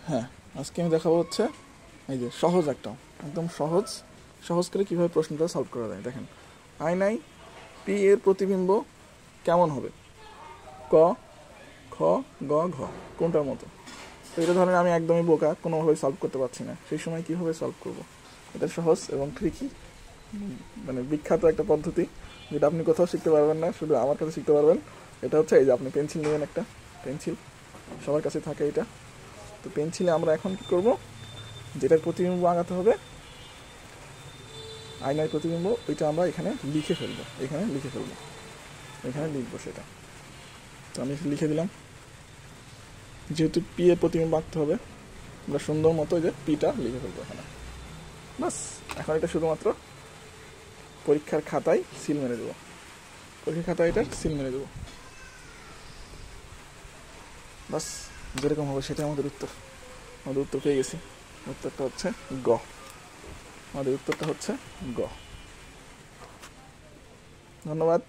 হ্যাঁ, আজকে আমি দেখাবো হচ্ছে এই যে সহজ একটা, একদম সহজ সহজ করে কীভাবে প্রশ্নটা সলভ করা যায়। দেখেন, আয়নায় পি এর প্রতিবিম্ব কেমন হবে? ক, খ, গ, ঘ, কোনটার মতো? তো এটা ধরেন আমি একদমই বোকা, কোনোভাবে সলভ করতে পারছি না, সেই সময় কীভাবে সলভ করব? এটা সহজ এবং ট্রিকি, মানে বিখ্যাত একটা পদ্ধতি, যেটা আপনি কোথাও শিখতে পারবেন না, শুধু আমার কাছে শিখতে পারবেন। এটা হচ্ছে এই যে আপনি পেন্সিল নেবেন, একটা পেন্সিল সবার কাছে থাকে এটা। তো পেন্সিলে আমরা এখন কি করব, যেটার প্রতিবিম্ব আঁকাতে হবে, আয়নার প্রতিবিম্ব, ওইটা আমরা এখানে লিখে ফেলবো, এখানে লিখবো সেটা। তো আমি লিখে দিলাম, যেহেতু পি এর প্রতিবিম্ব আঁকতে হবে, আমরা সুন্দর মতো যে পিটা লিখে ফেলবো এখানে। বাস, এখন এটা শুধুমাত্র পরীক্ষার খাতায় সিল মেরে দেবো, পরীক্ষার খাতায় এটার সিল মেরে দেবো। বাস, যেরকম হবে সেটাই আমাদের উত্তর। আমাদের উত্তর পেয়ে গেছি, উত্তরটা হচ্ছে গ। আমাদের উত্তরটা হচ্ছে গ। ধন্যবাদ।